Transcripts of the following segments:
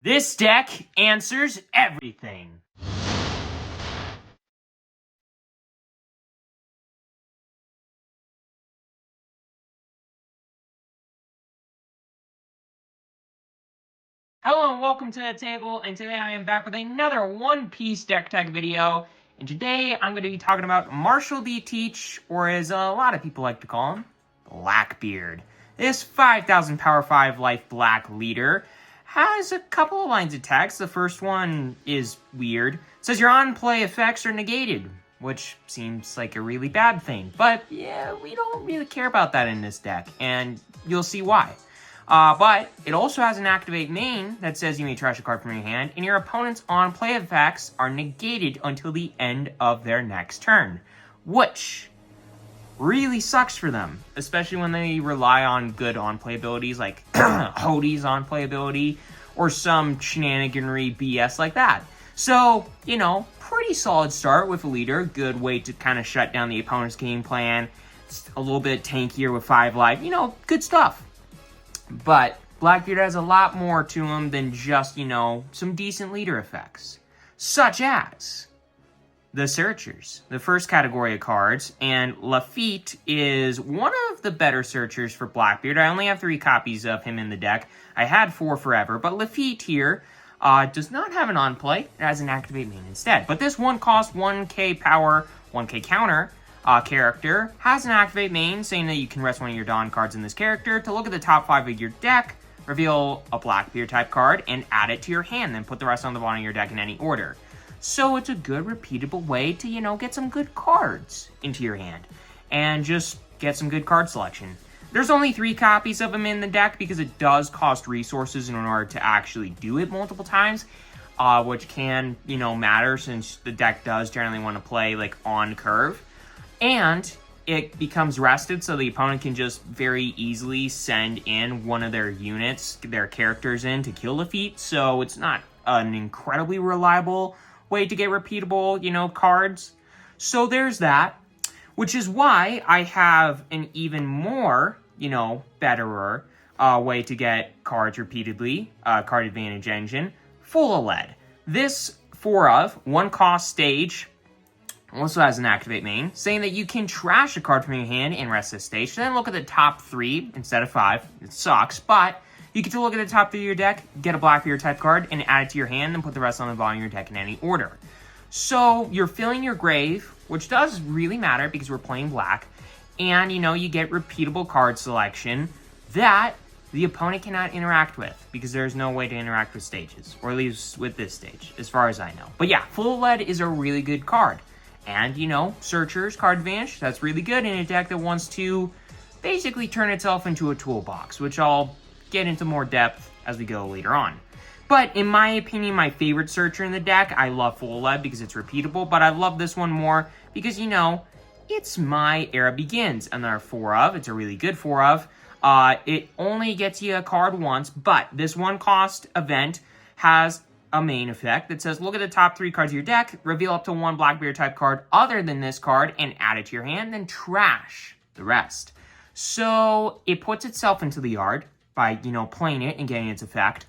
This deck answers everything. Hello and welcome to the table, and today I am back with another One Piece deck tech video. And today I'm going to be talking about Marshall D. Teach, or as a lot of people like to call him, Blackbeard. This 5,000 Power 5 Life Black leader has a couple of lines of text. The first one is weird. It says your on-play effects are negated, which seems like a really bad thing. But yeah, we don't really care about that in this deck, and you'll see why. But it also has an activate main that says you may trash a card from your hand, and your opponent's on-play effects are negated until the end of their next turn, which really sucks for them, especially when they rely on good on-play abilities like Hodie's on-play ability or some shenaniganry BS like that. So, you know, pretty solid start with a leader. Good way to kind of shut down the opponent's game plan. It's a little bit tankier with 5 life. You know, good stuff. But Blackbeard has a lot more to him than just, you know, some decent leader effects. Such as the Searchers, the first category of cards, and Lafitte is one of the better Searchers for Blackbeard. I only have 3 copies of him in the deck. I had 4 forever, but Lafitte here does not have an on-play. It has an activate main instead. But this one cost 1k power, 1k counter character has an activate main saying that you can rest one of your Dawn cards in this character to look at the top 5 of your deck, reveal a Blackbeard type card, and add it to your hand, then put the rest on the bottom of your deck in any order. So it's a good, repeatable way to, you know, get some good cards into your hand and just get some good card selection. There's only 3 copies of him in the deck because it does cost resources in order to actually do it multiple times, which can, you know, matter since the deck does generally want to play, like, on curve. And it becomes rested so the opponent can just very easily send in one of their units, their characters in to kill Lafitte. So it's not an incredibly reliable way to get repeatable, you know, cards. So there's that, which is why I have an even more, you know, betterer way to get cards repeatedly, card advantage engine, full of lead. This 4 of 1 cost stage also has an activate main, saying that you can trash a card from your hand and rest this stage. So then look at the top 3 instead of 5. It sucks, but you get to look at the top 3 of your deck, get a Blackbeard type card, and add it to your hand, and put the rest on the bottom of your deck in any order. So you're filling your grave, which does really matter because we're playing black, and, you know, you get repeatable card selection that the opponent cannot interact with because there's no way to interact with stages, or at least with this stage, as far as I know. But yeah, Full Lead is a really good card. And, you know, Searchers, card advantage, that's really good in a deck that wants to basically turn itself into a toolbox, which I'll get into more depth as we go later on. But in my opinion, my favorite Searcher in the deck, I love Full Lead because it's repeatable, but I love this one more because, you know, it's My Era Begins, and there are 4 of. It's a really good 4 of. It only gets you a card once, but this 1 cost event has a main effect that says, look at the top 3 cards of your deck, reveal up to 1 Blackbeard type card other than this card, and add it to your hand, then trash the rest. So it puts itself into the yard by, you know, playing it and getting its effect.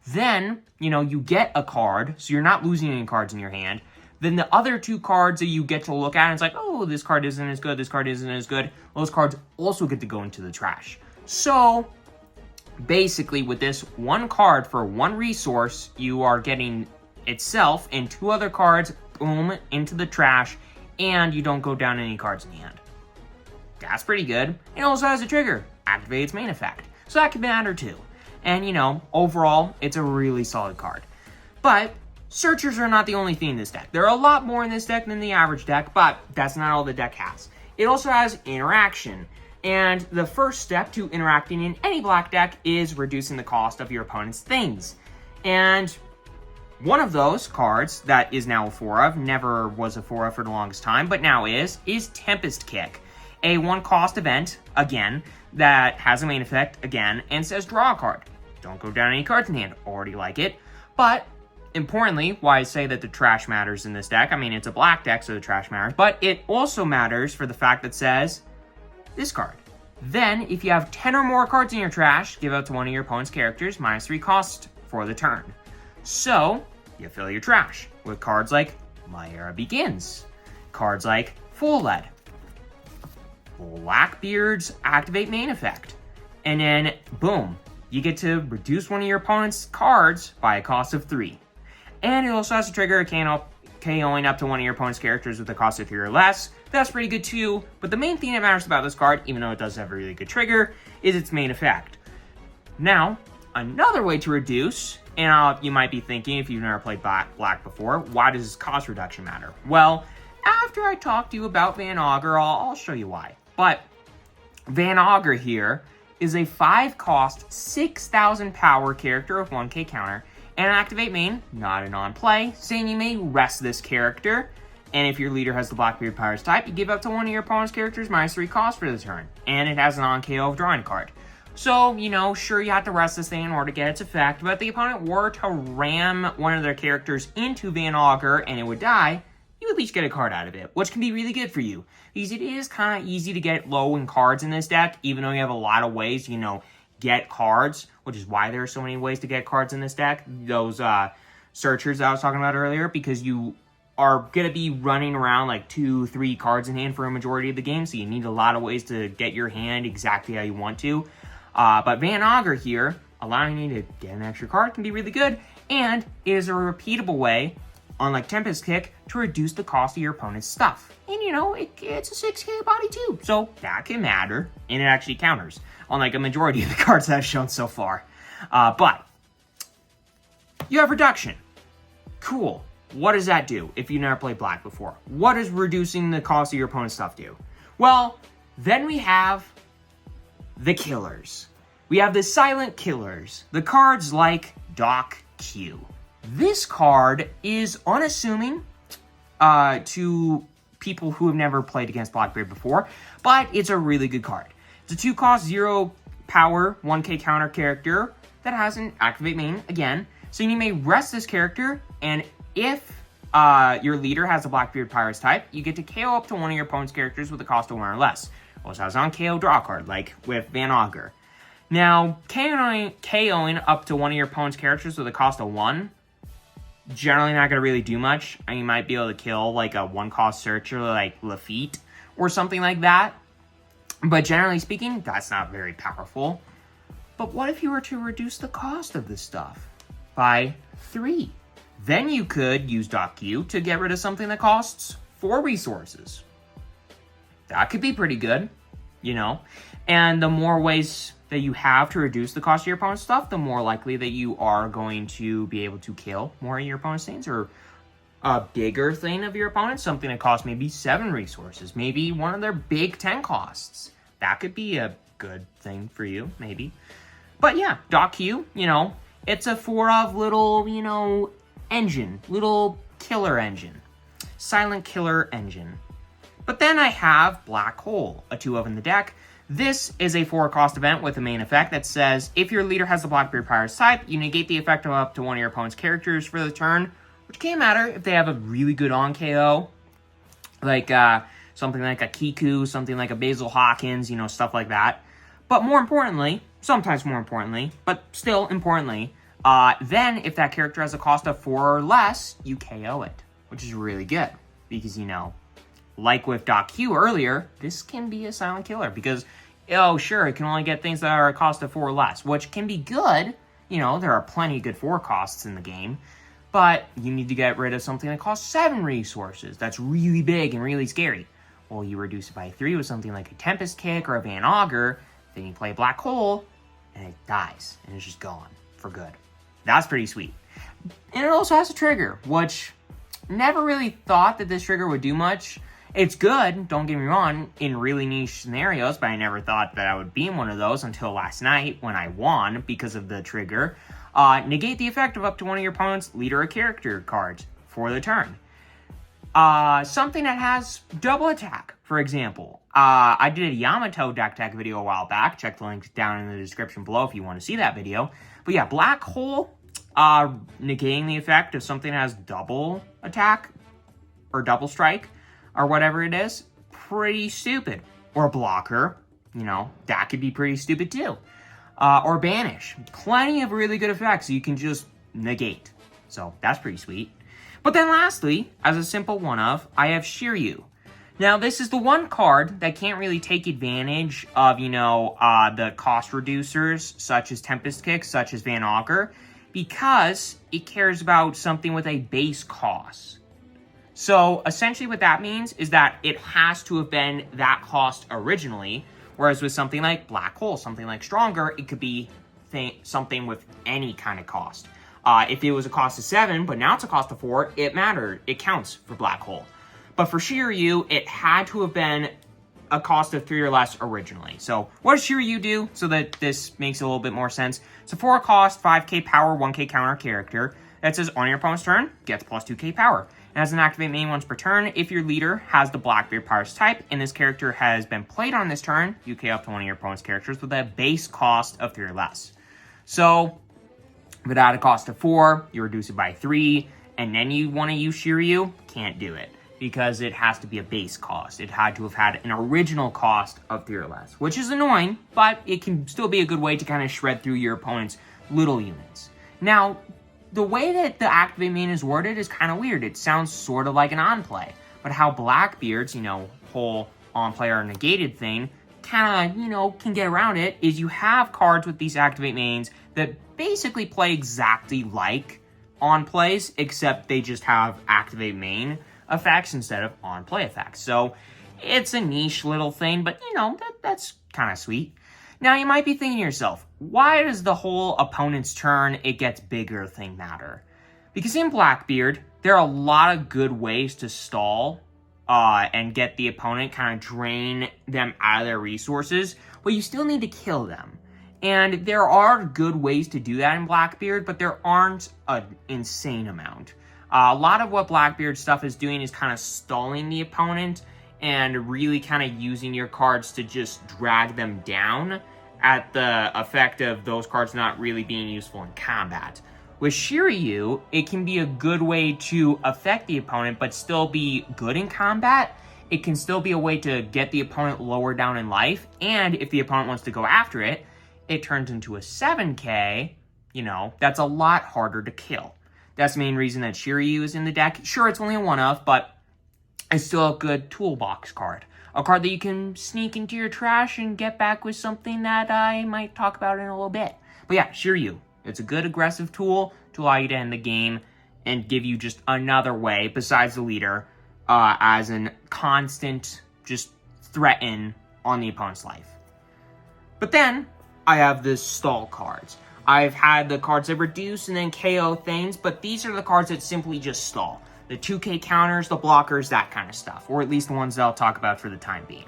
Then, you know, you get a card, so you're not losing any cards in your hand. Then the other 2 cards that you get to look at, and it's like, oh, this card isn't as good, this card isn't as good. Those cards also get to go into the trash. So basically, with this 1 card for 1 resource, you are getting itself and 2 other cards, boom, into the trash, and you don't go down any cards in the hand. That's pretty good. It also has a trigger, activate its main effect. So that can matter too. And, you know, overall, it's a really solid card. But Searchers are not the only thing in this deck. There are a lot more in this deck than the average deck, but that's not all the deck has. It also has interaction. And the first step to interacting in any black deck is reducing the cost of your opponent's things. And one of those cards that is now a 4 of, never was a 4 of for the longest time, but now is Tempest Kick. A 1 cost event, again, that has a main effect, again, and says draw a card. Don't go down any cards in hand, already like it. But importantly, why I say that the trash matters in this deck, I mean, it's a black deck, so the trash matters, but it also matters for the fact that says this card. Then, if you have 10 or more cards in your trash, give out to one of your opponent's characters, -3 cost for the turn. So, you fill your trash with cards like My Era Begins, cards like Full Lead, Blackbeard's Activate Main Effect, and then, boom, you get to reduce one of your opponent's cards by a cost of 3. And it also has to trigger a KOing up to one of your opponent's characters with a cost of 3 or less. That's pretty good too, but the main thing that matters about this card, even though it does have a really good trigger, is its main effect. Now, another way to reduce, and you might be thinking, if you've never played Black before, why does cost reduction matter? Well, after I talk to you about Van Augur, I'll show you why. But Van Augur here is a 5-cost, 6,000 power character with 1k counter, and an activate main, not a non-play, saying you may rest this character, and if your leader has the Blackbeard Pirates type, you give up to one of your opponent's characters -3 cost for the turn, and it has an on-KO of drawing a card. So, sure, you have to rest this thing in order to get its effect, but if the opponent were to ram one of their characters into Van Augur and it would die, you at least get a card out of it, which can be really good for you, because it is kind of easy to get low in cards in this deck, even though you have a lot of ways to, get cards, which is why there are so many ways to get cards in this deck, those searchers that I was talking about earlier, because you are going to be running around like 2-3 cards in hand for a majority of the game, so you need a lot of ways to get your hand exactly how you want to. But Van Augur here, allowing you to get an extra card, can be really good, and it is a repeatable way, unlike Tempest Kick, to reduce the cost of your opponent's stuff. And it's a 6k body too, so that can matter, and it actually counters, unlike a majority of the cards that I've shown so far. But you have reduction. Cool. What does that do if you've never played Black before? What does reducing the cost of your opponent's stuff do? Well, then we have the killers. We have the silent killers. The cards like Doc Q. This card is unassuming to people who have never played against Blackbeard before, but it's a really good card. It's a 2-cost, 0 power, 1k counter character that has an activate main again. So you may rest this character, and if your leader has a Blackbeard Pirates type, you get to KO up to one of your opponent's characters with a cost of 1 or less. Also has on KO draw card, like with Van Augur. Now, KOing up to one of your opponent's characters with a cost of 1, generally not going to really do much. And you might be able to kill like a 1-cost searcher like Lafitte or something like that. But generally speaking, that's not very powerful. But what if you were to reduce the cost of this stuff by 3? Then you could use Doc Q to get rid of something that costs 4 resources. That could be pretty good, And the more ways that you have to reduce the cost of your opponent's stuff, the more likely that you are going to be able to kill more of your opponent's things, or a bigger thing of your opponent, something that costs maybe 7 resources, maybe one of their big 10 costs. That could be a good thing for you, maybe. But yeah, Doc Q, it's a 4-of little, engine, little killer engine, silent killer engine. But then I have Black Hole, a 2-of in the deck. This is a 4-cost event with a main effect that says, if your leader has the Blackbeard Pirates type, you negate the effect of up to one of your opponent's characters for the turn, which can't matter if they have a really good on-KO, like something like a Kiku, something like a Basil Hawkins, stuff like that. But more importantly, sometimes more importantly, but still importantly, then if that character has a cost of 4 or less, you KO it, which is really good, because, like with Doc Q earlier, this can be a silent killer, because, sure, it can only get things that are a cost of 4 or less, which can be good. There are plenty of good 4 costs in the game, but you need to get rid of something that costs 7 resources. That's really big and really scary. Well, you reduce it by 3 with something like a Tempest Kick or a Van Augur, then you play Black Hole, and it dies, and it's just gone for good. That's pretty sweet. And it also has a trigger, which never really thought that this trigger would do much. It's good, don't get me wrong, in really niche scenarios, but I never thought that I would be in one of those until last night when I won because of the trigger. Negate the effect of up to one of your opponent's leader or character cards for the turn. Something that has double attack, for example. I did a Yamato deck tech video a while back. Check the link down in the description below if you want to see that video. But yeah, Black Hole, negating the effect of something that has double attack or double strike, or whatever it is, pretty stupid. Or blocker, that could be pretty stupid too. Or banish. Plenty of really good effects you can just negate. So that's pretty sweet. But then lastly, as a simple one-of, I have Shiryu. Now, this is the one card that can't really take advantage of, the cost reducers, such as Tempest Kick, such as Van Augur, because it cares about something with a base cost. So, essentially what that means is that it has to have been that cost originally, whereas with something like Black Hole, something like Stronger, it could be something with any kind of cost. If it was a cost of 7, but now it's a cost of 4, it mattered. It counts for Black Hole. But for Shiryu, it had to have been a cost of 3 or less originally. So what does Shiryu do so that this makes a little bit more sense? So for a cost, 5k power, 1k counter character that says on your opponent's turn, gets plus 2k power. It has an activate main once per turn. If your leader has the Blackbeard powers type and this character has been played on this turn, you K up to one of your opponent's characters with a base cost of 3 or less. So without a cost of 4, you reduce it by 3, and then you want to use Shiryu, can't do it, because it has to be a base cost. It had to have had an original cost of 3 or less, which is annoying, but it can still be a good way to kind of shred through your opponent's little units. Now, the way that the activate main is worded is kind of weird. It sounds sort of like an on-play, but how Blackbeard's, whole on-play or negated thing kind of, can get around it is you have cards with these activate mains that basically play exactly like on-plays, except they just have activate main effects instead of on-play effects. So it's a niche little thing, but that's kind of sweet. Now you might be thinking to yourself, why does the whole opponent's turn it gets bigger thing matter? Because in Blackbeard, there are a lot of good ways to stall and get the opponent, kind of drain them out of their resources, but you still need to kill them. And there are good ways to do that in Blackbeard, but there aren't an insane amount. A lot of what Blackbeard stuff is doing is kind of stalling the opponent and really kind of using your cards to just drag them down at the effect of those cards not really being useful in combat. With Shiryu, it can be a good way to affect the opponent but still be good in combat. It can still be a way to get the opponent lower down in life, and if the opponent wants to go after it, it turns into a 7k, that's a lot harder to kill. That's the main reason that Shiryu is in the deck. Sure, it's only a one-of, but it's still a good toolbox card. A card that you can sneak into your trash and get back with something that I might talk about in a little bit. But yeah, Shiryu. It's a good aggressive tool to allow you to end the game and give you just another way, besides the leader, as an constant just threaten on the opponent's life. But then, I have the stall cards. I've had the cards that reduce and then KO things, but these are the cards that simply just stall. The 2k counters, the blockers, that kind of stuff. Or at least the ones that I'll talk about for the time being.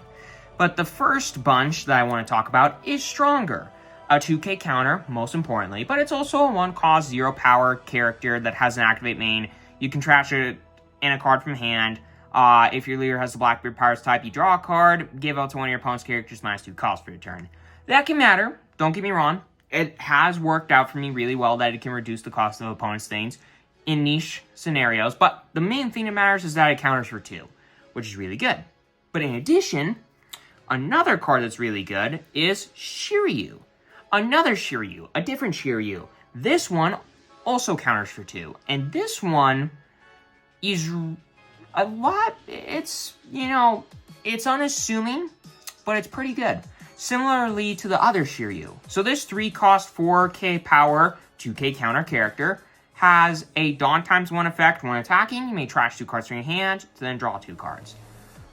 But the first bunch that I want to talk about is Stronger. A 2k counter, most importantly, but it's also a 1-cost 0 power character that has an activate main. You can trash it in a card from hand. If your leader has the Blackbeard powers type, you draw a card, give out to one of your opponent's characters -2 cost for your turn. That can matter, don't get me wrong. It has worked out for me really well that it can reduce the cost of opponent's things in niche scenarios, but the main thing that matters is that it counters for 2, which is really good. But in addition, another card that's really good is Shiryu. Another Shiryu, a different Shiryu. This one also counters for 2, and this one is a lot, it's unassuming, but it's pretty good. Similarly to the other Shiryu. So this 3-cost 4k power, 2k counter character has a Dawn ×1 effect. When attacking, you may trash 2 cards from your hand to then draw 2 cards.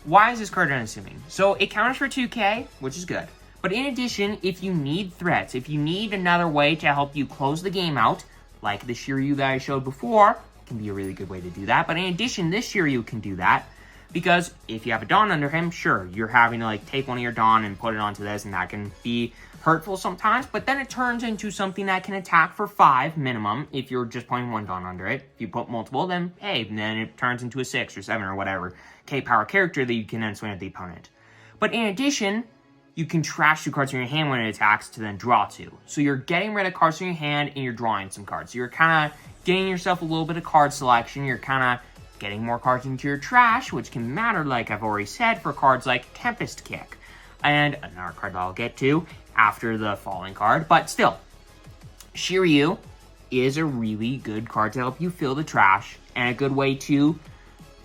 Why is this card unassuming? So it counters for 2k, which is good. But in addition, if you need threats, if you need another way to help you close the game out, like the Shiryu that I showed before, can be a really good way to do that. But in addition, this Shiryu can do that. Because if you have a Dawn under him, sure, you're having to take one of your Dawn and put it onto this, and that can be hurtful sometimes, but then it turns into something that can attack for 5 minimum if you're just putting 1 Dawn under it. If you put multiple, then hey, then it turns into a 6 or 7 or whatever K-power character that you can then swing at the opponent. But in addition, you can trash 2 cards from your hand when it attacks to then draw 2. So you're getting rid of cards from your hand and you're drawing some cards. So you're kind of getting yourself a little bit of card selection. You're kind of getting more cards into your trash, which can matter, like I've already said, for cards like Tempest Kick. And another card that I'll get to after the following card. But still, Shiryu is a really good card to help you fill the trash, and a good way to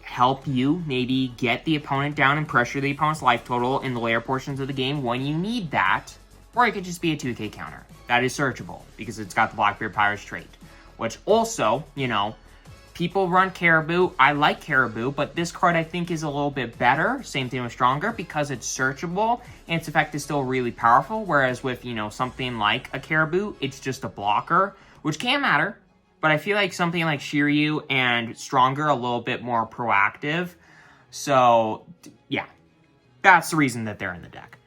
help you maybe get the opponent down and pressure the opponent's life total in the later portions of the game when you need that. Or it could just be a 2k counter. That is searchable because it's got the Blackbeard Pirates trait. Which also, you know, people run Caribou. I like Caribou, but this card I think is a little bit better. Same thing with Stronger because it's searchable and its effect is still really powerful. Whereas with, you know, something like a Caribou, it's just a blocker, which can matter. But I feel like something like Shiryu and Stronger a little bit more proactive. So, yeah, that's the reason that they're in the deck.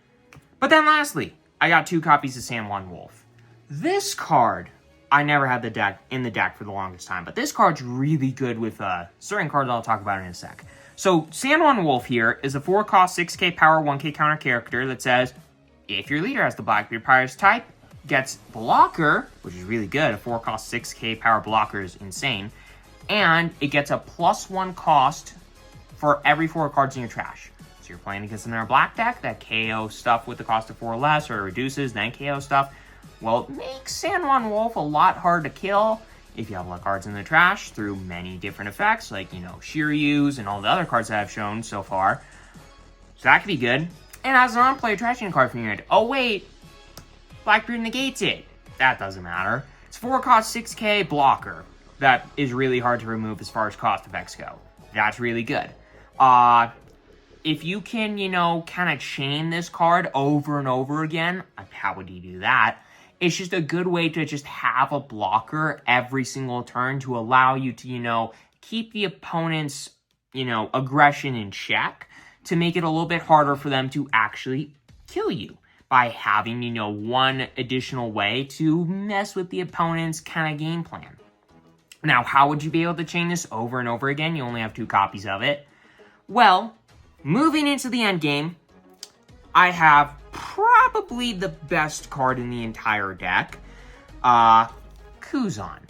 But then lastly, I got 2 copies of San Juan Wolf. This card, I never had in the deck for the longest time, but this card's really good with certain cards I'll talk about in a sec. So, San Juan Wolf here is a 4-cost, 6k power, 1k counter character that says, if your leader has the Blackbeard Pirates type, gets blocker, which is really good. A 4-cost 6k power blocker is insane. And it gets a +1 cost for every 4 cards in your trash. So you're playing against another black deck that KO stuff with the cost of 4 or less, or reduces, then KO stuff. Well, it makes San Juan Wolf a lot hard to kill if you have a lot of cards in the trash through many different effects, like, you know, Shiryu's and all the other cards that I've shown so far. So that could be good. And as an on-player trashing card from your hand. Oh, wait. Blackbeard negates it. That doesn't matter. It's 4-cost 6k blocker. That is really hard to remove as far as cost effects go. That's really good. If you can, you know, kind of chain this card over and over again, how would you do that? It's just a good way to just have a blocker every single turn to allow you to, you know, keep the opponent's, you know, aggression in check, to make it a little bit harder for them to actually kill you, by having, you know, one additional way to mess with the opponent's kind of game plan. Now, how would you be able to chain this over and over again? You only have 2 copies of it. Well, moving into the end game, I have probably the best card in the entire deck, Kuzan.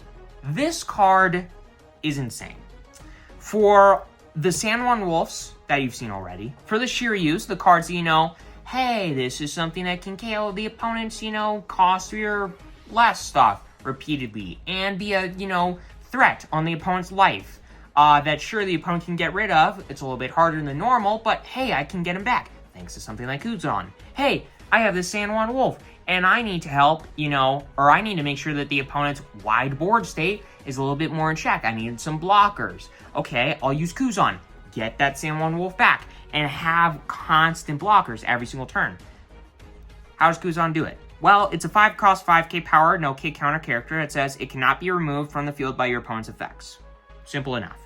This card is insane. For the San Juan Wolves that you've seen already, for the Shiryus, the cards that you know, hey, this is something that can KO the opponent's, you know, cost 3 or less stuff repeatedly, and be a, you know, threat on the opponent's life. That sure, the opponent can get rid of. It's a little bit harder than normal, but hey, I can get him back, thanks to something like Kuzan. Hey, I have this San Juan Wolf, and I need to help, you know, or I need to make sure that the opponent's wide board state is a little bit more in check. I need some blockers. Okay, I'll use Kuzan. Get that San Juan Wolf back, and have constant blockers every single turn. How does Kuzan do it? Well, it's a 5-cost, 5k power, no K counter character that says it cannot be removed from the field by your opponent's effects. Simple enough.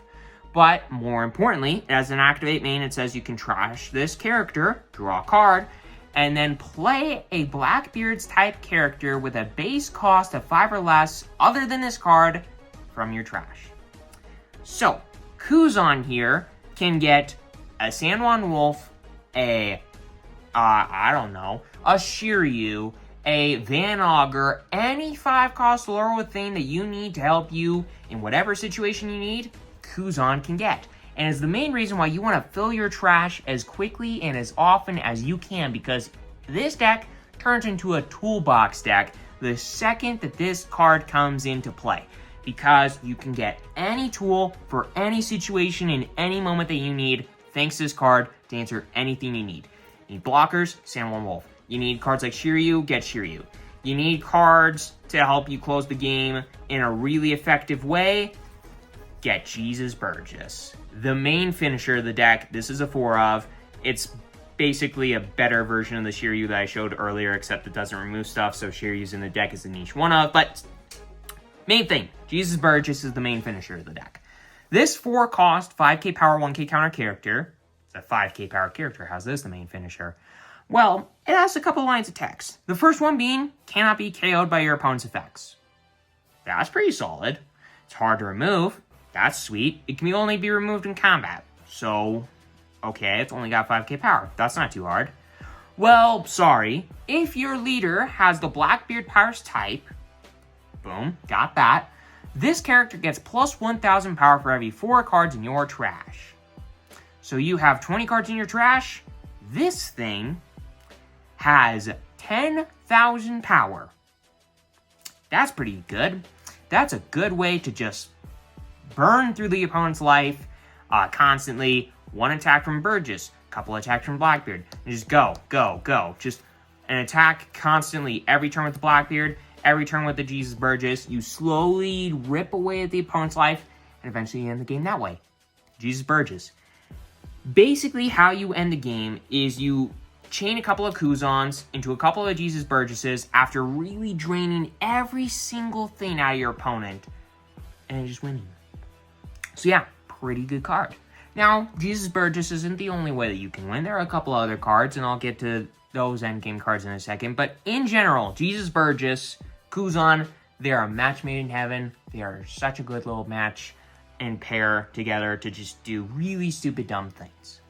But more importantly, as an activate main, it says you can trash this character, draw a card, and then play a Blackbeard's type character with a base cost of 5 or less other than this card from your trash. So, Kuzan here can get a San Juan Wolf, a Shiryu, a Van Augur, any 5-cost lower thing that you need to help you in whatever situation you need, Kuzan can get. And it's the main reason why you want to fill your trash as quickly and as often as you can, because this deck turns into a toolbox deck the second that this card comes into play. Because you can get any tool for any situation in any moment that you need, thanks to this card, to answer anything you need. You need blockers, San Juan Wolf. You need cards like Shiryu, get Shiryu. You need cards to help you close the game in a really effective way, get Jesus Burgess. The main finisher of the deck, this is a 4 of. It's basically a better version of the Shiryu that I showed earlier, except it doesn't remove stuff, so Shiryu's in the deck is a niche 1 of, but main thing, Jesus Burgess is the main finisher of the deck. This 4-cost, 5k power, 1k counter character, it's a 5k power character, how's this the main finisher? Well, it has a couple lines of text. The first one being, cannot be KO'd by your opponent's effects. That's pretty solid. It's hard to remove. That's sweet. It can only be removed in combat. So, okay, it's only got 5k power. That's not too hard. Well, sorry. If your leader has the Blackbeard Pirates type, boom, got that. This character gets plus 1,000 power for every 4 cards in your trash. So you have 20 cards in your trash. This thing has 10,000 power. That's pretty good. that's a good way to just burn through the opponent's life constantly. One attack from Burgess, couple attacks from Blackbeard, and just go, go, go. Just an attack constantly every turn with the Blackbeard, every turn with the Jesus Burgess. You slowly rip away at the opponent's life, and eventually you end the game that way. Jesus Burgess. Basically, how you end the game is you chain a couple of Kuzans into a couple of Jesus Burgesses after really draining every single thing out of your opponent, and just winning. So yeah, pretty good card. Now, Jesus Burgess isn't the only way that you can win. There are a couple other cards, and I'll get to those endgame cards in a second. But in general, Jesus Burgess, Kuzan, they are a match made in heaven. They are such a good little match and pair together to just do really stupid, dumb things.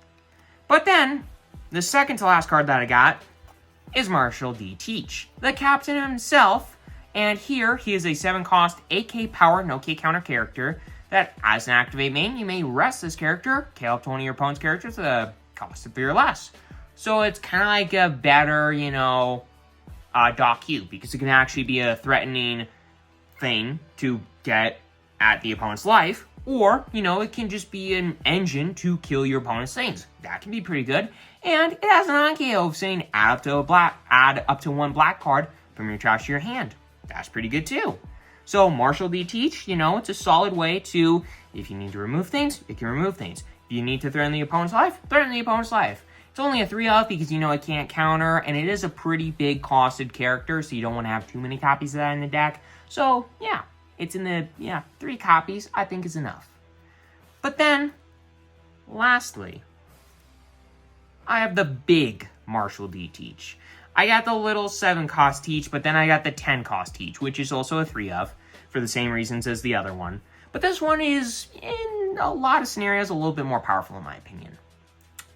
But then, the second to last card that I got is Marshall D. Teach, the captain himself. And here, he is a 7-cost, 8k power, no K counter character that, as an activate main, you may rest this character, K up to one of your opponent's characters at a cost of 3 or less. So it's kind of like a better, Doc Q, because it can actually be a threatening thing to get at the opponent's life, or, it can just be an engine to kill your opponent's things. That can be pretty good. And it has an on-KO saying add up to 1 black card from your trash to your hand. That's pretty good too. So Marshall D. Teach, it's a solid way to, if you need to remove things, you can remove things. If you need to threaten the opponent's life, threaten the opponent's life. It's only a 3-up because it can't counter, and it is a pretty big costed character, so you don't want to have too many copies of that in the deck. So yeah, it's in the, 3 copies I think is enough. But then, lastly, I have the big Marshall D. Teach. I got the little 7-cost Teach, but then I got the 10-cost Teach, which is also a 3-of, for the same reasons as the other one. But this one is, in a lot of scenarios, a little bit more powerful in my opinion.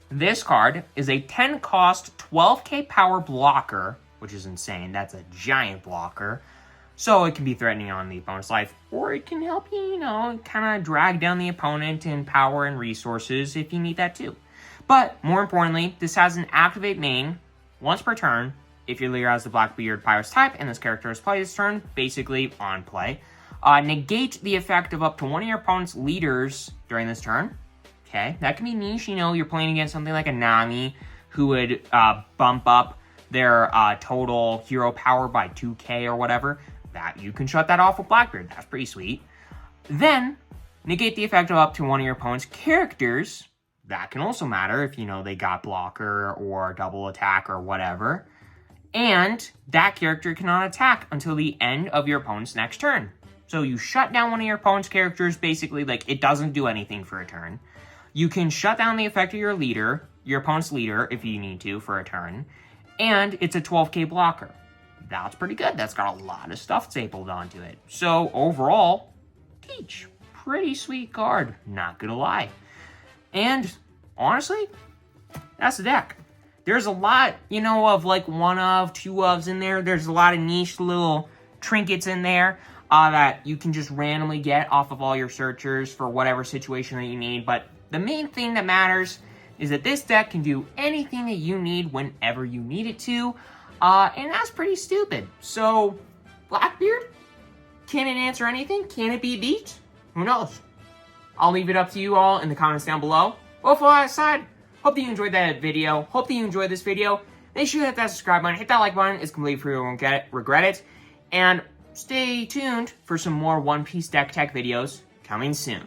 This card is a 10-cost, 12k power blocker, which is insane. That's a giant blocker. So it can be threatening on the opponent's life, or it can help you, kind of drag down the opponent in power and resources if you need that too. But more importantly, this has an activate main once per turn if your leader has the Blackbeard Pirates type and this character is played this turn, basically on play. Negate the effect of up to one of your opponent's leaders during this turn. Okay, that can be niche. You're playing against something like a Nami who would bump up their total hero power by 2k or whatever. That you can shut that off with Blackbeard. That's pretty sweet. Then negate the effect of up to one of your opponent's characters. That can also matter if, they got blocker or double attack or whatever. And that character cannot attack until the end of your opponent's next turn. So you shut down one of your opponent's characters, basically, it doesn't do anything for a turn. You can shut down the effect of your opponent's leader, if you need to, for a turn. And it's a 12k blocker. That's pretty good. That's got a lot of stuff stapled onto it. So overall, Teach, pretty sweet card. Not gonna lie. And honestly, that's the deck. There's a lot, of 1-of, 2-ofs in there. There's a lot of niche little trinkets in there that you can just randomly get off of all your searchers for whatever situation that you need. But the main thing that matters is that this deck can do anything that you need whenever you need it to. And that's pretty stupid. So, Blackbeard? Can it answer anything? Can it be beat? Who knows? I'll leave it up to you all in the comments down below. Well, for that aside, hope that you enjoyed that video. Hope that you enjoyed this video. Make sure you hit that subscribe button. Hit that like button. It's completely free. You won't regret it. And stay tuned for some more One Piece deck tech videos coming soon.